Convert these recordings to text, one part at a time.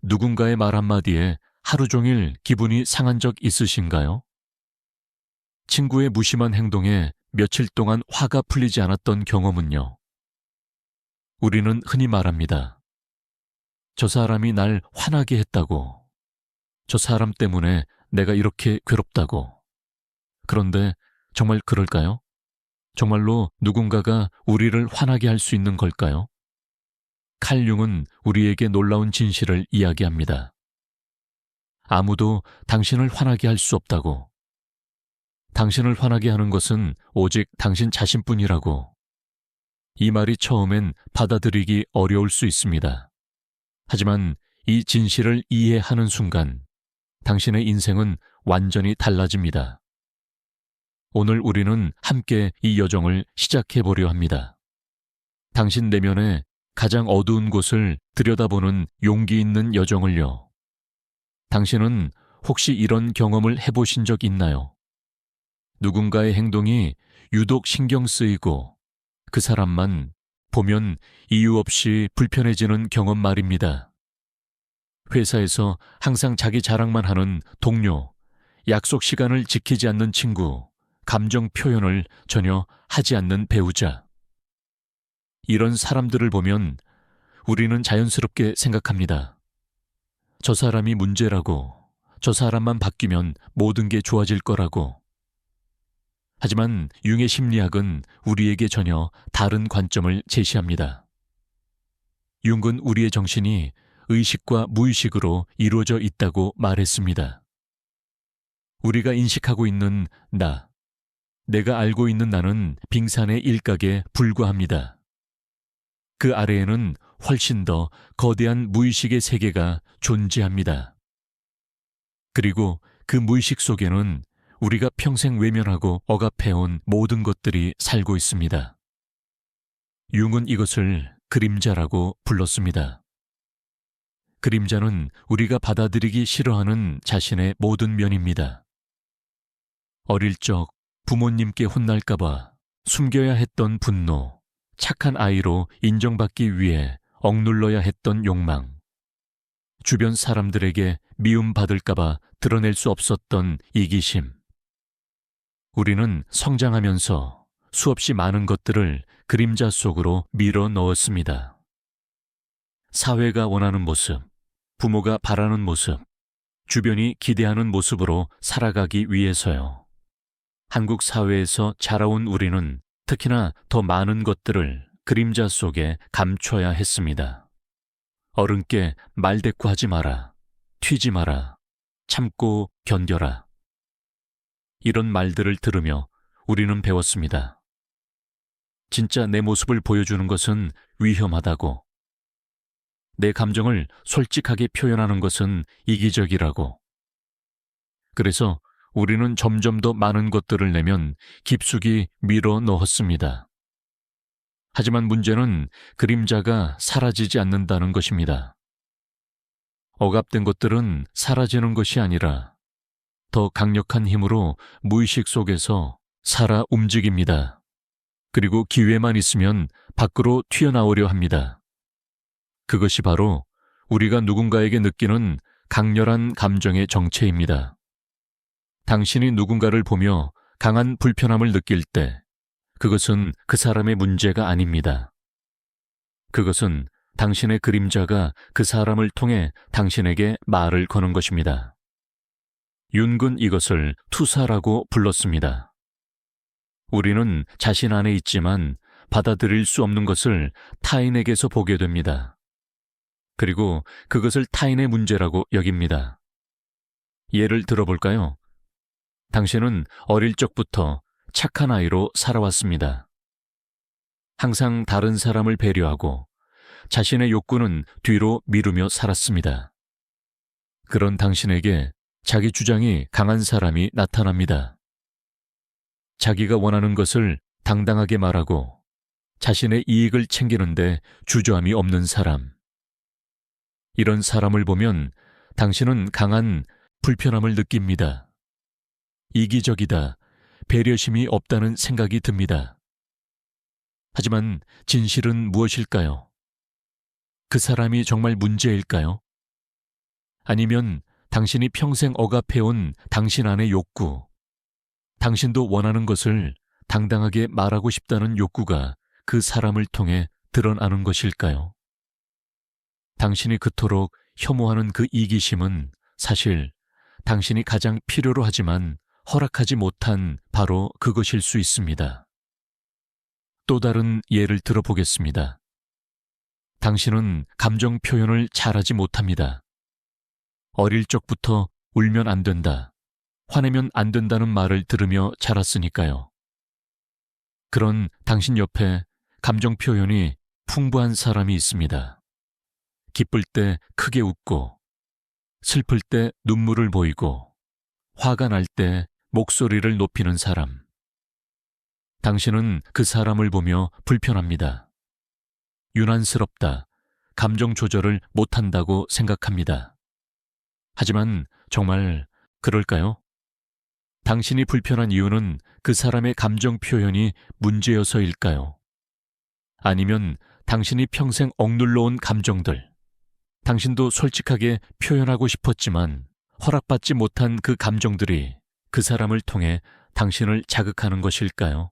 누군가의 말 한마디에 하루 종일 기분이 상한 적 있으신가요? 친구의 무심한 행동에 며칠 동안 화가 풀리지 않았던 경험은요? 우리는 흔히 말합니다. 저 사람이 날 화나게 했다고. 저 사람 때문에 내가 이렇게 괴롭다고. 그런데 정말 그럴까요? 정말로 누군가가 우리를 화나게 할 수 있는 걸까요? 칼 융은 우리에게 놀라운 진실을 이야기합니다. 아무도 당신을 화나게 할 수 없다고. 당신을 화나게 하는 것은 오직 당신 자신뿐이라고. 이 말이 처음엔 받아들이기 어려울 수 있습니다. 하지만 이 진실을 이해하는 순간 당신의 인생은 완전히 달라집니다. 오늘 우리는 함께 이 여정을 시작해 보려 합니다. 당신 내면의 가장 어두운 곳을 들여다보는 용기 있는 여정을요. 당신은 혹시 이런 경험을 해보신 적 있나요? 누군가의 행동이 유독 신경 쓰이고 그 사람만 보면 이유 없이 불편해지는 경험 말입니다. 회사에서 항상 자기 자랑만 하는 동료, 약속 시간을 지키지 않는 친구, 감정 표현을 전혀 하지 않는 배우자. 이런 사람들을 보면 우리는 자연스럽게 생각합니다. 저 사람이 문제라고, 저 사람만 바뀌면 모든 게 좋아질 거라고. 하지만 융의 심리학은 우리에게 전혀 다른 관점을 제시합니다. 융은 우리의 정신이 의식과 무의식으로 이루어져 있다고 말했습니다. 우리가 인식하고 있는 나, 내가 알고 있는 나는 빙산의 일각에 불과합니다. 그 아래에는 훨씬 더 거대한 무의식의 세계가 존재합니다. 그리고 그 무의식 속에는 우리가 평생 외면하고 억압해온 모든 것들이 살고 있습니다. 융은 이것을 그림자라고 불렀습니다. 그림자는 우리가 받아들이기 싫어하는 자신의 모든 면입니다. 어릴 적 부모님께 혼날까봐 숨겨야 했던 분노, 착한 아이로 인정받기 위해 억눌러야 했던 욕망, 주변 사람들에게 미움받을까봐 드러낼 수 없었던 이기심. 우리는 성장하면서 수없이 많은 것들을 그림자 속으로 밀어 넣었습니다. 사회가 원하는 모습, 부모가 바라는 모습, 주변이 기대하는 모습으로 살아가기 위해서요. 한국 사회에서 자라온 우리는 특히나 더 많은 것들을 그림자 속에 감춰야 했습니다. 어른께 말대꾸하지 마라, 튀지 마라, 참고 견뎌라. 이런 말들을 들으며 우리는 배웠습니다. 진짜 내 모습을 보여주는 것은 위험하다고. 내 감정을 솔직하게 표현하는 것은 이기적이라고. 그래서 우리는 점점 더 많은 것들을 내면 깊숙이 밀어 넣었습니다. 하지만 문제는 그림자가 사라지지 않는다는 것입니다. 억압된 것들은 사라지는 것이 아니라 더 강력한 힘으로 무의식 속에서 살아 움직입니다. 그리고 기회만 있으면 밖으로 튀어나오려 합니다. 그것이 바로 우리가 누군가에게 느끼는 강렬한 감정의 정체입니다. 당신이 누군가를 보며 강한 불편함을 느낄 때 그것은 그 사람의 문제가 아닙니다. 그것은 당신의 그림자가 그 사람을 통해 당신에게 말을 거는 것입니다. 융은 이것을 투사라고 불렀습니다. 우리는 자신 안에 있지만 받아들일 수 없는 것을 타인에게서 보게 됩니다. 그리고 그것을 타인의 문제라고 여깁니다. 예를 들어볼까요? 당신은 어릴 적부터 착한 아이로 살아왔습니다. 항상 다른 사람을 배려하고 자신의 욕구는 뒤로 미루며 살았습니다. 그런 당신에게 자기 주장이 강한 사람이 나타납니다. 자기가 원하는 것을 당당하게 말하고 자신의 이익을 챙기는데 주저함이 없는 사람. 이런 사람을 보면 당신은 강한 불편함을 느낍니다. 이기적이다, 배려심이 없다는 생각이 듭니다. 하지만 진실은 무엇일까요? 그 사람이 정말 문제일까요? 아니면 당신이 평생 억압해온 당신 안의 욕구, 당신도 원하는 것을 당당하게 말하고 싶다는 욕구가 그 사람을 통해 드러나는 것일까요? 당신이 그토록 혐오하는 그 이기심은 사실 당신이 가장 필요로 하지만 허락하지 못한 바로 그것일 수 있습니다. 또 다른 예를 들어보겠습니다. 당신은 감정 표현을 잘하지 못합니다. 어릴 적부터 울면 안 된다, 화내면 안 된다는 말을 들으며 자랐으니까요. 그런 당신 옆에 감정 표현이 풍부한 사람이 있습니다. 기쁠 때 크게 웃고, 슬플 때 눈물을 보이고, 화가 날 때 목소리를 높이는 사람. 당신은 그 사람을 보며 불편합니다. 유난스럽다, 감정 조절을 못한다고 생각합니다. 하지만 정말 그럴까요? 당신이 불편한 이유는 그 사람의 감정 표현이 문제여서일까요? 아니면 당신이 평생 억눌러 온 감정들, 당신도 솔직하게 표현하고 싶었지만 허락받지 못한 그 감정들이 그 사람을 통해 당신을 자극하는 것일까요?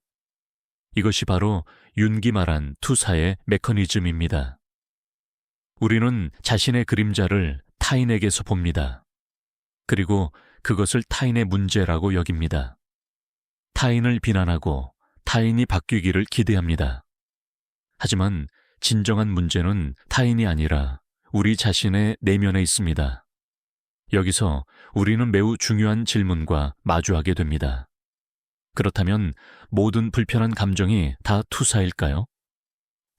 이것이 바로 윤기 말한 투사의 메커니즘입니다. 우리는 자신의 그림자를 타인에게서 봅니다. 그리고 그것을 타인의 문제라고 여깁니다. 타인을 비난하고 타인이 바뀌기를 기대합니다. 하지만 진정한 문제는 타인이 아니라 우리 자신의 내면에 있습니다. 여기서 우리는 매우 중요한 질문과 마주하게 됩니다. 그렇다면 모든 불편한 감정이 다 투사일까요?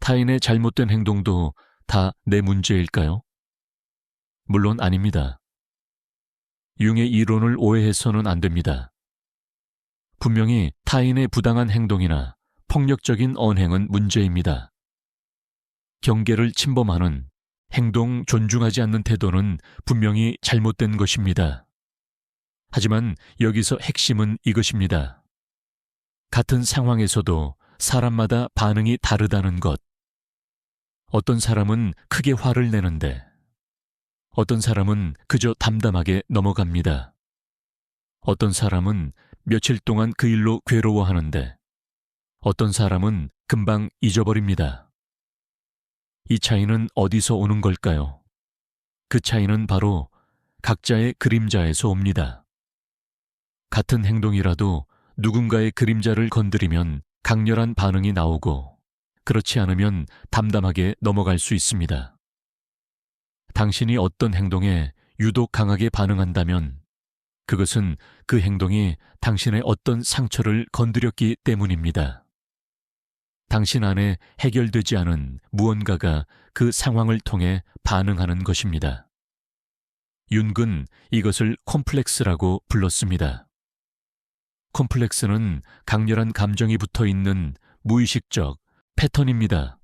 타인의 잘못된 행동도 다 내 문제일까요? 물론 아닙니다. 융의 이론을 오해해서는 안 됩니다. 분명히 타인의 부당한 행동이나 폭력적인 언행은 문제입니다. 경계를 침범하는, 행동 존중하지 않는 태도는 분명히 잘못된 것입니다. 하지만 여기서 핵심은 이것입니다. 같은 상황에서도 사람마다 반응이 다르다는 것. 어떤 사람은 크게 화를 내는데 어떤 사람은 그저 담담하게 넘어갑니다. 어떤 사람은 며칠 동안 그 일로 괴로워하는데 어떤 사람은 금방 잊어버립니다. 이 차이는 어디서 오는 걸까요? 그 차이는 바로 각자의 그림자에서 옵니다. 같은 행동이라도 누군가의 그림자를 건드리면 강렬한 반응이 나오고 그렇지 않으면 담담하게 넘어갈 수 있습니다. 당신이 어떤 행동에 유독 강하게 반응한다면 그것은 그 행동이 당신의 어떤 상처를 건드렸기 때문입니다. 당신 안에 해결되지 않은 무언가가 그 상황을 통해 반응하는 것입니다. 윤근 이것을 콤플렉스라고 불렀습니다. 콤플렉스는 강렬한 감정이 붙어 있는 무의식적 패턴입니다.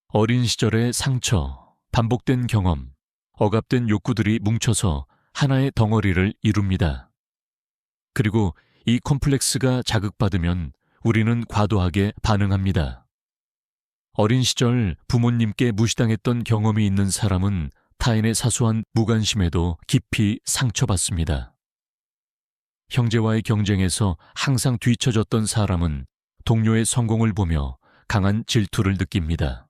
어린 시절의 상처, 반복된 경험, 억압된 욕구들이 뭉쳐서 하나의 덩어리를 이룹니다. 그리고 이 콤플렉스가 자극받으면 우리는 과도하게 반응합니다. 어린 시절 부모님께 무시당했던 경험이 있는 사람은 타인의 사소한 무관심에도 깊이 상처받습니다. 형제와의 경쟁에서 항상 뒤처졌던 사람은 동료의 성공을 보며 강한 질투를 느낍니다.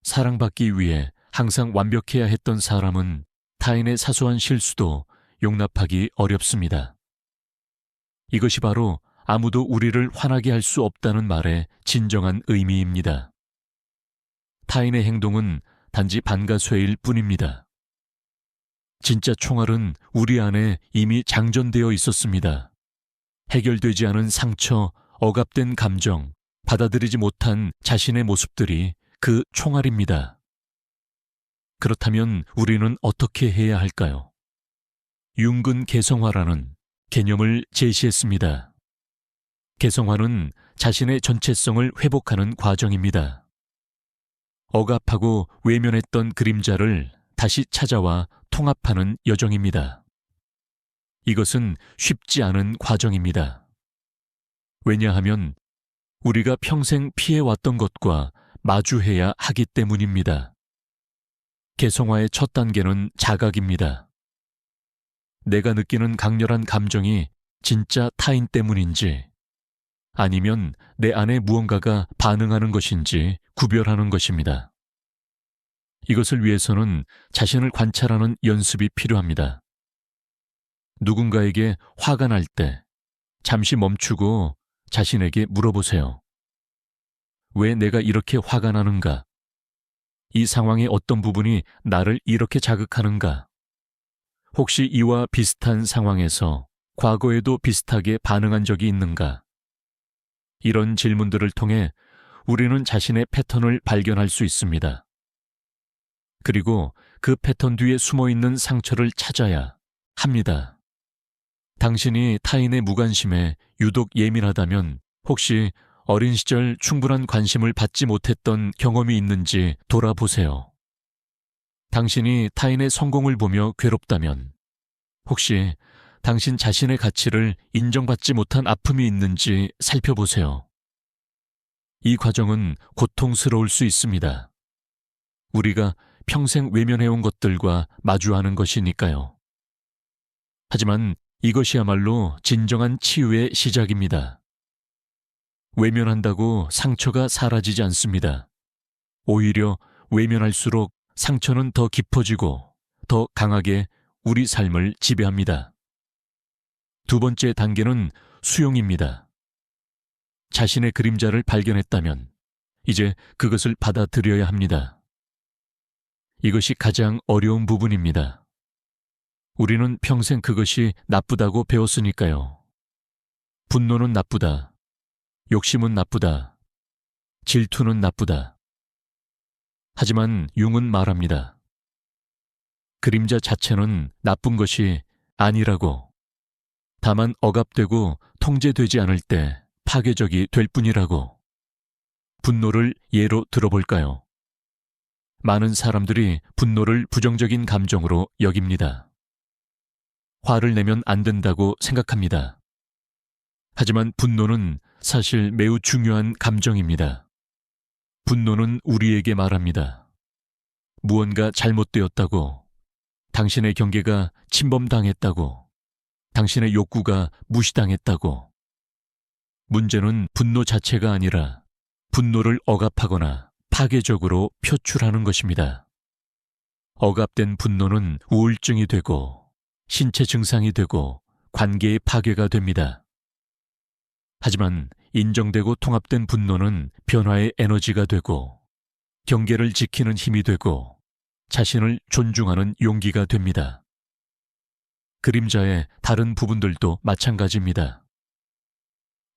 사랑받기 위해 항상 완벽해야 했던 사람은 타인의 사소한 실수도 용납하기 어렵습니다. 이것이 바로 아무도 우리를 화나게 할 수 없다는 말의 진정한 의미입니다. 타인의 행동은 단지 반가쇠일 뿐입니다. 진짜 총알은 우리 안에 이미 장전되어 있었습니다. 해결되지 않은 상처, 억압된 감정, 받아들이지 못한 자신의 모습들이 그 총알입니다. 그렇다면 우리는 어떻게 해야 할까요? 윤근 개성화라는 개념을 제시했습니다. 개성화는 자신의 전체성을 회복하는 과정입니다. 억압하고 외면했던 그림자를 다시 찾아와 통합하는 여정입니다. 이것은 쉽지 않은 과정입니다. 왜냐하면 우리가 평생 피해왔던 것과 마주해야 하기 때문입니다. 개성화의 첫 단계는 자각입니다. 내가 느끼는 강렬한 감정이 진짜 타인 때문인지 아니면 내 안에 무언가가 반응하는 것인지 구별하는 것입니다. 이것을 위해서는 자신을 관찰하는 연습이 필요합니다. 누군가에게 화가 날 때 잠시 멈추고 자신에게 물어보세요. 왜 내가 이렇게 화가 나는가? 이 상황의 어떤 부분이 나를 이렇게 자극하는가? 혹시 이와 비슷한 상황에서 과거에도 비슷하게 반응한 적이 있는가? 이런 질문들을 통해 우리는 자신의 패턴을 발견할 수 있습니다. 그리고 그 패턴 뒤에 숨어있는 상처를 찾아야 합니다. 당신이 타인의 무관심에 유독 예민하다면 혹시 어린 시절 충분한 관심을 받지 못했던 경험이 있는지 돌아보세요. 당신이 타인의 성공을 보며 괴롭다면 혹시 당신 자신의 가치를 인정받지 못한 아픔이 있는지 살펴보세요. 이 과정은 고통스러울 수 있습니다. 우리가 평생 외면해온 것들과 마주하는 것이니까요. 하지만 이것이야말로 진정한 치유의 시작입니다. 외면한다고 상처가 사라지지 않습니다. 오히려 외면할수록 상처는 더 깊어지고 더 강하게 우리 삶을 지배합니다. 두 번째 단계는 수용입니다. 자신의 그림자를 발견했다면 이제 그것을 받아들여야 합니다. 이것이 가장 어려운 부분입니다. 우리는 평생 그것이 나쁘다고 배웠으니까요. 분노는 나쁘다. 욕심은 나쁘다. 질투는 나쁘다. 하지만 융은 말합니다. 그림자 자체는 나쁜 것이 아니라고. 다만 억압되고 통제되지 않을 때 파괴적이 될 뿐이라고. 분노를 예로 들어볼까요? 많은 사람들이 분노를 부정적인 감정으로 여깁니다. 화를 내면 안 된다고 생각합니다. 하지만 분노는 사실 매우 중요한 감정입니다. 분노는 우리에게 말합니다. 무언가 잘못되었다고, 당신의 경계가 침범당했다고, 당신의 욕구가 무시당했다고. 문제는 분노 자체가 아니라 분노를 억압하거나 파괴적으로 표출하는 것입니다. 억압된 분노는 우울증이 되고 신체 증상이 되고 관계의 파괴가 됩니다. 하지만 인정되고 통합된 분노는 변화의 에너지가 되고 경계를 지키는 힘이 되고 자신을 존중하는 용기가 됩니다. 그림자의 다른 부분들도 마찬가지입니다.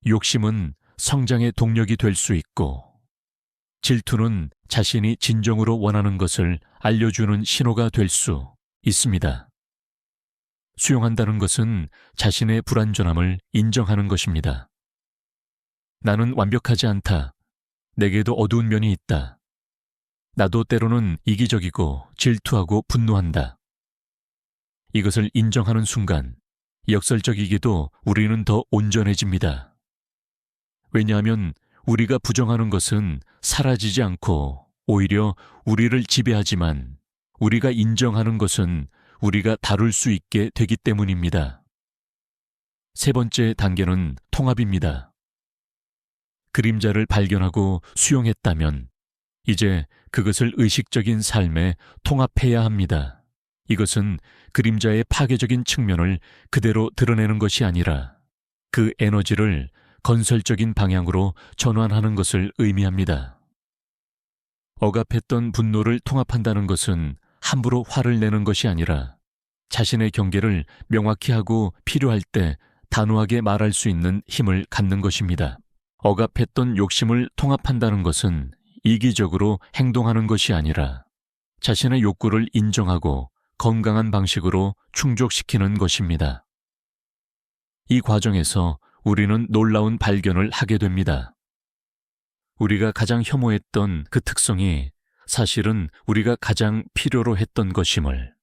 욕심은 성장의 동력이 될 수 있고 질투는 자신이 진정으로 원하는 것을 알려주는 신호가 될 수 있습니다. 수용한다는 것은 자신의 불완전함을 인정하는 것입니다. 나는 완벽하지 않다. 내게도 어두운 면이 있다. 나도 때로는 이기적이고 질투하고 분노한다. 이것을 인정하는 순간 역설적이게도 우리는 더 온전해집니다. 왜냐하면 우리가 부정하는 것은 사라지지 않고 오히려 우리를 지배하지만 우리가 인정하는 것은 우리가 다룰 수 있게 되기 때문입니다. 세 번째 단계는 통합입니다. 그림자를 발견하고 수용했다면 이제 그것을 의식적인 삶에 통합해야 합니다. 이것은 그림자의 파괴적인 측면을 그대로 드러내는 것이 아니라 그 에너지를 건설적인 방향으로 전환하는 것을 의미합니다. 억압했던 분노를 통합한다는 것은 함부로 화를 내는 것이 아니라 자신의 경계를 명확히 하고 필요할 때 단호하게 말할 수 있는 힘을 갖는 것입니다. 억압했던 욕심을 통합한다는 것은 이기적으로 행동하는 것이 아니라 자신의 욕구를 인정하고 건강한 방식으로 충족시키는 것입니다. 이 과정에서 우리는 놀라운 발견을 하게 됩니다. 우리가 가장 혐오했던 그 특성이 사실은 우리가 가장 필요로 했던 것임을.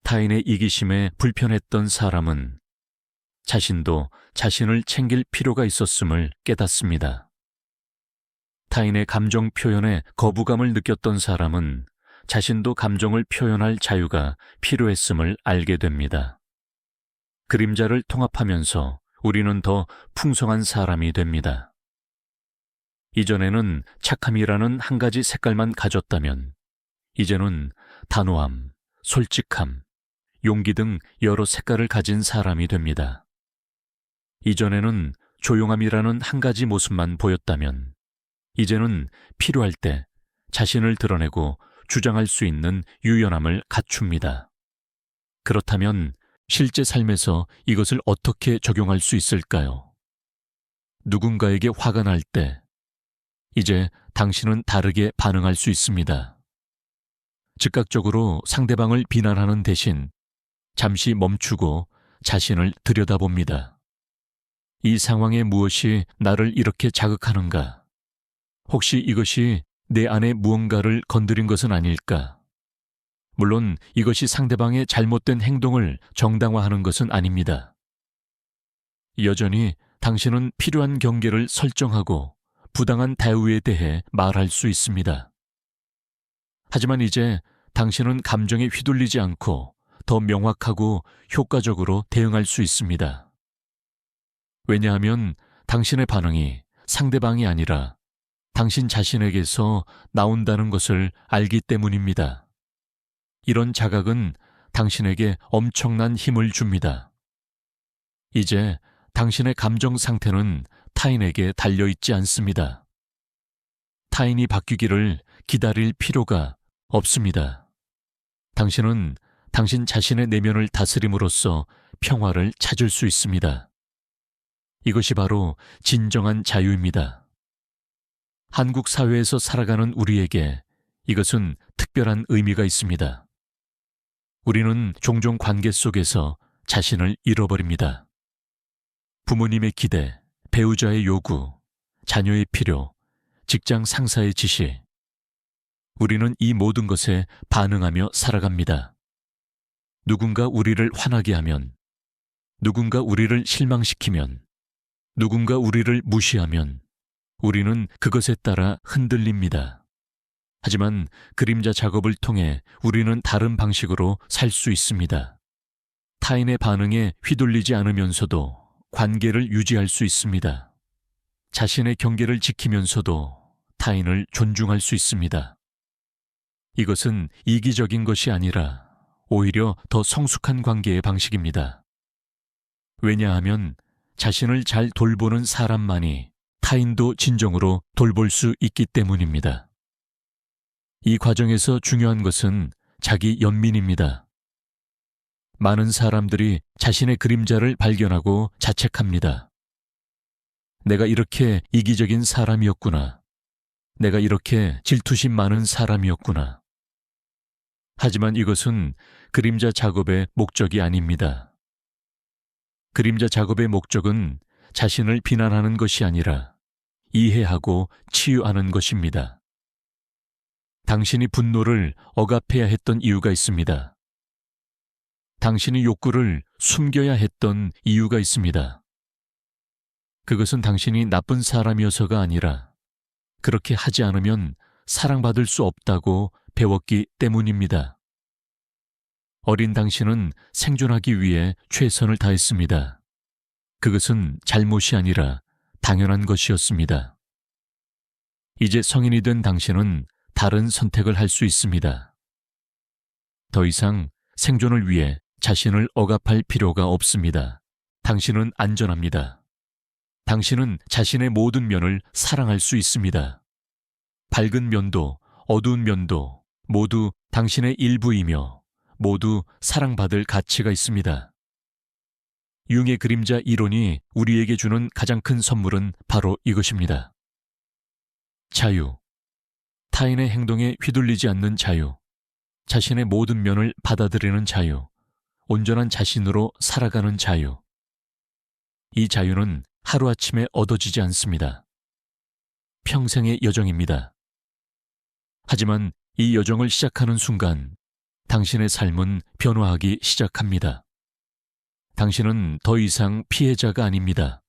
타인의 이기심에 불편했던 사람은 자신도 자신을 챙길 필요가 있었음을 깨닫습니다. 타인의 감정 표현에 거부감을 느꼈던 사람은 자신도 감정을 표현할 자유가 필요했음을 알게 됩니다. 그림자를 통합하면서 우리는 더 풍성한 사람이 됩니다. 이전에는 착함이라는 한 가지 색깔만 가졌다면 이제는 단호함, 솔직함, 용기 등 여러 색깔을 가진 사람이 됩니다. 이전에는 조용함이라는 한 가지 모습만 보였다면 이제는 필요할 때 자신을 드러내고 주장할 수 있는 유연함을 갖춥니다. 그렇다면 실제 삶에서 이것을 어떻게 적용할 수 있을까요? 누군가에게 화가 날 때 이제 당신은 다르게 반응할 수 있습니다. 즉각적으로 상대방을 비난하는 대신 잠시 멈추고 자신을 들여다봅니다. 이 상황에 무엇이 나를 이렇게 자극하는가? 혹시 이것이 내 안에 무언가를 건드린 것은 아닐까? 물론 이것이 상대방의 잘못된 행동을 정당화하는 것은 아닙니다. 여전히 당신은 필요한 경계를 설정하고 부당한 대우에 대해 말할 수 있습니다. 하지만 이제 당신은 감정에 휘둘리지 않고 더 명확하고 효과적으로 대응할 수 있습니다. 왜냐하면 당신의 반응이 상대방이 아니라 당신 자신에게서 나온다는 것을 알기 때문입니다. 이런 자각은 당신에게 엄청난 힘을 줍니다. 이제 당신의 감정 상태는 타인에게 달려있지 않습니다. 타인이 바뀌기를 기다릴 필요가 없습니다. 당신은 당신 자신의 내면을 다스림으로써 평화를 찾을 수 있습니다. 이것이 바로 진정한 자유입니다. 한국 사회에서 살아가는 우리에게 이것은 특별한 의미가 있습니다. 우리는 종종 관계 속에서 자신을 잃어버립니다. 부모님의 기대, 배우자의 요구, 자녀의 필요, 직장 상사의 지시. 우리는 이 모든 것에 반응하며 살아갑니다. 누군가 우리를 화나게 하면, 누군가 우리를 실망시키면, 누군가 우리를 무시하면 우리는 그것에 따라 흔들립니다. 하지만 그림자 작업을 통해 우리는 다른 방식으로 살 수 있습니다. 타인의 반응에 휘둘리지 않으면서도 관계를 유지할 수 있습니다. 자신의 경계를 지키면서도 타인을 존중할 수 있습니다. 이것은 이기적인 것이 아니라 오히려 더 성숙한 관계의 방식입니다. 왜냐하면 자신을 잘 돌보는 사람만이 타인도 진정으로 돌볼 수 있기 때문입니다. 이 과정에서 중요한 것은 자기 연민입니다. 많은 사람들이 자신의 그림자를 발견하고 자책합니다. 내가 이렇게 이기적인 사람이었구나. 내가 이렇게 질투심 많은 사람이었구나. 하지만 이것은 그림자 작업의 목적이 아닙니다. 그림자 작업의 목적은 자신을 비난하는 것이 아니라 이해하고 치유하는 것입니다. 당신이 분노를 억압해야 했던 이유가 있습니다. 당신이 욕구를 숨겨야 했던 이유가 있습니다. 그것은 당신이 나쁜 사람이어서가 아니라 그렇게 하지 않으면 사랑받을 수 없다고 배웠기 때문입니다. 어린 당신은 생존하기 위해 최선을 다했습니다. 그것은 잘못이 아니라 당연한 것이었습니다. 이제 성인이 된 당신은 다른 선택을 할 수 있습니다. 더 이상 생존을 위해 자신을 억압할 필요가 없습니다. 당신은 안전합니다. 당신은 자신의 모든 면을 사랑할 수 있습니다. 밝은 면도 어두운 면도 모두 당신의 일부이며 모두 사랑받을 가치가 있습니다. 융의 그림자 이론이 우리에게 주는 가장 큰 선물은 바로 이것입니다. 자유. 타인의 행동에 휘둘리지 않는 자유. 자신의 모든 면을 받아들이는 자유. 온전한 자신으로 살아가는 자유. 이 자유는 하루아침에 얻어지지 않습니다. 평생의 여정입니다. 하지만 이 여정을 시작하는 순간 당신의 삶은 변화하기 시작합니다. 당신은 더 이상 피해자가 아닙니다.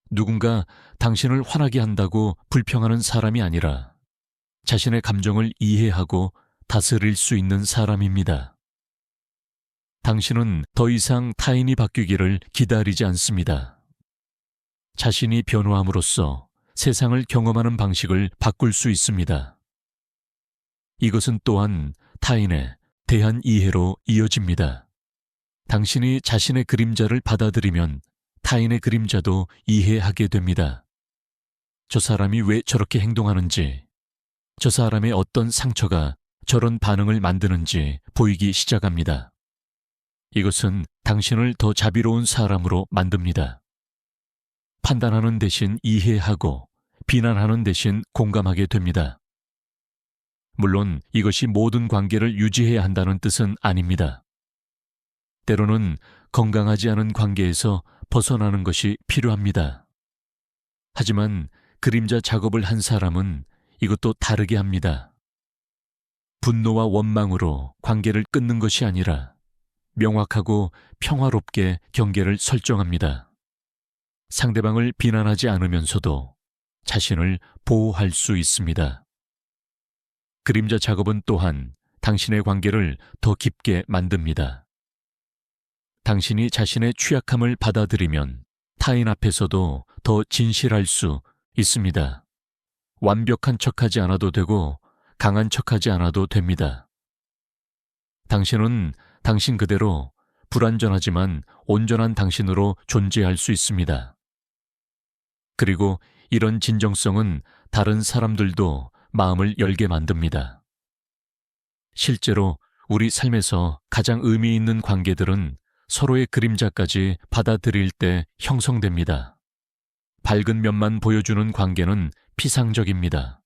누군가 당신을 화나게 한다고 불평하는 사람이 아니라 자신의 감정을 이해하고 다스릴 수 있는 사람입니다. 당신은 더 이상 타인이 바뀌기를 기다리지 않습니다. 자신이 변화함으로써 세상을 경험하는 방식을 바꿀 수 있습니다. 이것은 또한 타인에 대한 이해로 이어집니다. 당신이 자신의 그림자를 받아들이면 타인의 그림자도 이해하게 됩니다. 저 사람이 왜 저렇게 행동하는지, 저 사람의 어떤 상처가 저런 반응을 만드는지 보이기 시작합니다. 이것은 당신을 더 자비로운 사람으로 만듭니다. 판단하는 대신 이해하고 비난하는 대신 공감하게 됩니다. 물론 이것이 모든 관계를 유지해야 한다는 뜻은 아닙니다. 때로는 건강하지 않은 관계에서 벗어나는 것이 필요합니다. 하지만 그림자 작업을 한 사람은 이것도 다르게 합니다. 분노와 원망으로 관계를 끊는 것이 아니라 명확하고 평화롭게 경계를 설정합니다. 상대방을 비난하지 않으면서도 자신을 보호할 수 있습니다. 그림자 작업은 또한 당신의 관계를 더 깊게 만듭니다. 당신이 자신의 취약함을 받아들이면 타인 앞에서도 더 진실할 수 있습니다. 완벽한 척하지 않아도 되고 강한 척하지 않아도 됩니다. 당신은 당신 그대로 불완전하지만 온전한 당신으로 존재할 수 있습니다. 그리고 이런 진정성은 다른 사람들도 마음을 열게 만듭니다. 실제로 우리 삶에서 가장 의미 있는 관계들은 서로의 그림자까지 받아들일 때 형성됩니다. 밝은 면만 보여주는 관계는 피상적입니다.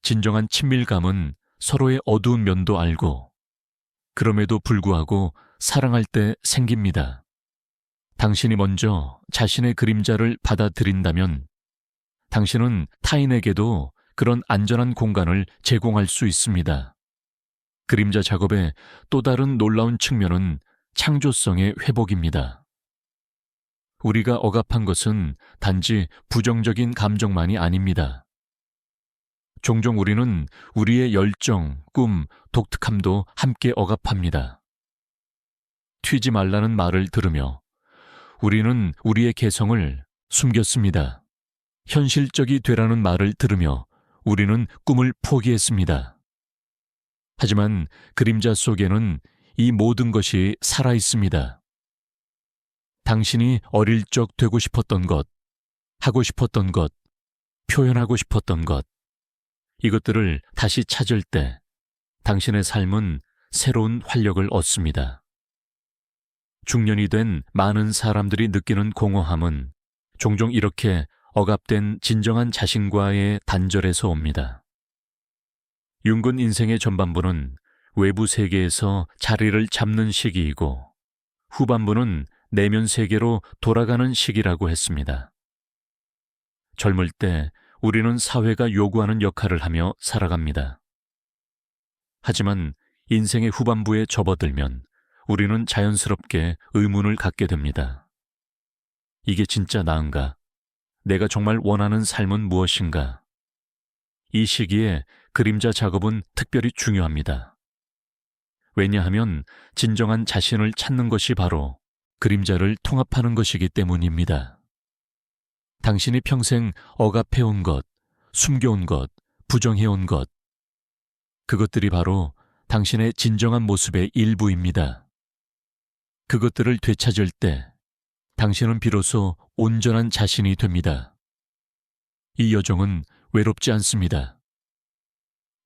진정한 친밀감은 서로의 어두운 면도 알고 그럼에도 불구하고 사랑할 때 생깁니다. 당신이 먼저 자신의 그림자를 받아들인다면 당신은 타인에게도 그런 안전한 공간을 제공할 수 있습니다. 그림자 작업의 또 다른 놀라운 측면은 창조성의 회복입니다. 우리가 억압한 것은 단지 부정적인 감정만이 아닙니다. 종종 우리는 우리의 열정, 꿈, 독특함도 함께 억압합니다. 튀지 말라는 말을 들으며 우리는 우리의 개성을 숨겼습니다. 현실적이 되라는 말을 들으며 우리는 꿈을 포기했습니다. 하지만 그림자 속에는 이 모든 것이 살아 있습니다. 당신이 어릴 적 되고 싶었던 것, 하고 싶었던 것, 표현하고 싶었던 것, 이것들을 다시 찾을 때 당신의 삶은 새로운 활력을 얻습니다. 중년이 된 많은 사람들이 느끼는 공허함은 종종 이렇게 억압된 진정한 자신과의 단절에서 옵니다. 윤근 인생의 전반부는 외부 세계에서 자리를 잡는 시기이고 후반부는 내면 세계로 돌아가는 시기라고 했습니다. 젊을 때 우리는 사회가 요구하는 역할을 하며 살아갑니다. 하지만 인생의 후반부에 접어들면 우리는 자연스럽게 의문을 갖게 됩니다. 이게 진짜 나은가? 내가 정말 원하는 삶은 무엇인가? 이 시기에 그림자 작업은 특별히 중요합니다. 왜냐하면 진정한 자신을 찾는 것이 바로 그림자를 통합하는 것이기 때문입니다. 당신이 평생 억압해온 것, 숨겨온 것, 부정해온 것, 그것들이 바로 당신의 진정한 모습의 일부입니다. 그것들을 되찾을 때 당신은 비로소 온전한 자신이 됩니다. 이 여정은 외롭지 않습니다.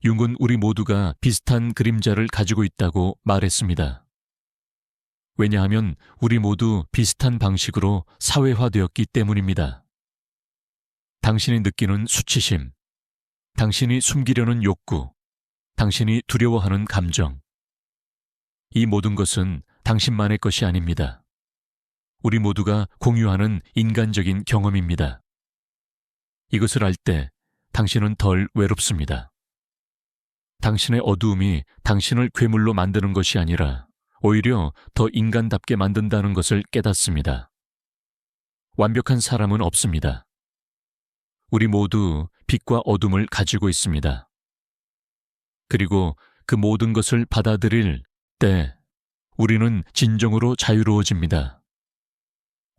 융은 우리 모두가 비슷한 그림자를 가지고 있다고 말했습니다. 왜냐하면 우리 모두 비슷한 방식으로 사회화되었기 때문입니다. 당신이 느끼는 수치심, 당신이 숨기려는 욕구, 당신이 두려워하는 감정, 이 모든 것은 당신만의 것이 아닙니다. 우리 모두가 공유하는 인간적인 경험입니다. 이것을 알 때 당신은 덜 외롭습니다. 당신의 어두움이 당신을 괴물로 만드는 것이 아니라 오히려 더 인간답게 만든다는 것을 깨닫습니다. 완벽한 사람은 없습니다. 우리 모두 빛과 어둠을 가지고 있습니다. 그리고 그 모든 것을 받아들일 때 우리는 진정으로 자유로워집니다.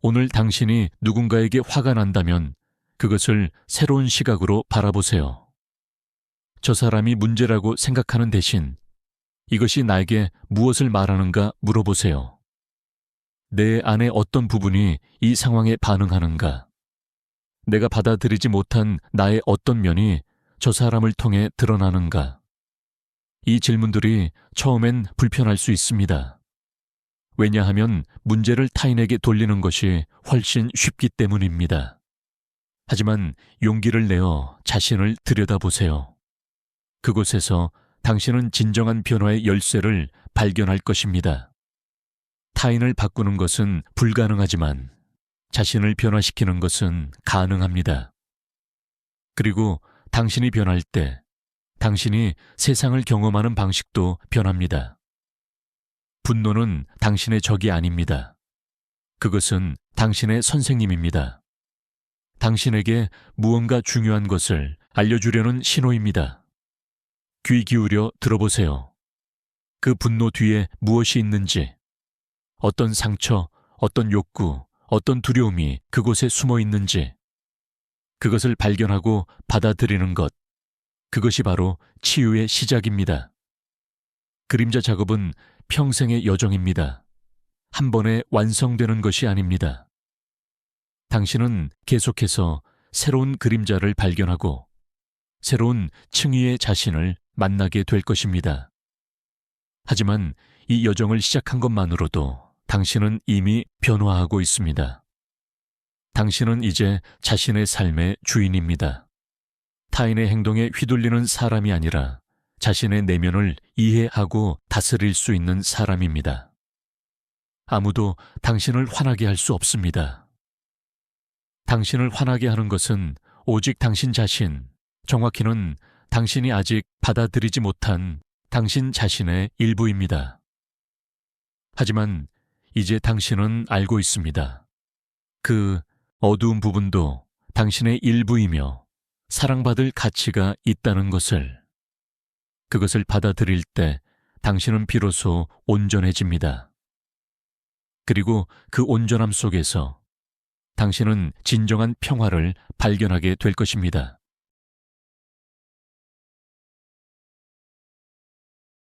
오늘 당신이 누군가에게 화가 난다면 그것을 새로운 시각으로 바라보세요. 저 사람이 문제라고 생각하는 대신 이것이 나에게 무엇을 말하는가 물어보세요. 내 안의 어떤 부분이 이 상황에 반응하는가? 내가 받아들이지 못한 나의 어떤 면이 저 사람을 통해 드러나는가? 이 질문들이 처음엔 불편할 수 있습니다. 왜냐하면 문제를 타인에게 돌리는 것이 훨씬 쉽기 때문입니다. 하지만 용기를 내어 자신을 들여다보세요. 그곳에서 당신은 진정한 변화의 열쇠를 발견할 것입니다. 타인을 바꾸는 것은 불가능하지만 자신을 변화시키는 것은 가능합니다. 그리고 당신이 변할 때 당신이 세상을 경험하는 방식도 변합니다. 분노는 당신의 적이 아닙니다. 그것은 당신의 선생님입니다. 당신에게 무언가 중요한 것을 알려주려는 신호입니다. 귀 기울여 들어보세요. 그 분노 뒤에 무엇이 있는지, 어떤 상처, 어떤 욕구, 어떤 두려움이 그곳에 숨어 있는지, 그것을 발견하고 받아들이는 것, 그것이 바로 치유의 시작입니다. 그림자 작업은 평생의 여정입니다. 한 번에 완성되는 것이 아닙니다. 당신은 계속해서 새로운 그림자를 발견하고 새로운 층위의 자신을 만나게 될 것입니다. 하지만 이 여정을 시작한 것만으로도 당신은 이미 변화하고 있습니다. 당신은 이제 자신의 삶의 주인입니다. 타인의 행동에 휘둘리는 사람이 아니라 자신의 내면을 이해하고 다스릴 수 있는 사람입니다. 아무도 당신을 화나게 할 수 없습니다. 당신을 화나게 하는 것은 오직 당신 자신, 정확히는 당신이 아직 받아들이지 못한 당신 자신의 일부입니다. 하지만 이제 당신은 알고 있습니다. 그 어두운 부분도 당신의 일부이며 사랑받을 가치가 있다는 것을. 그것을 받아들일 때 당신은 비로소 온전해집니다. 그리고 그 온전함 속에서 당신은 진정한 평화를 발견하게 될 것입니다.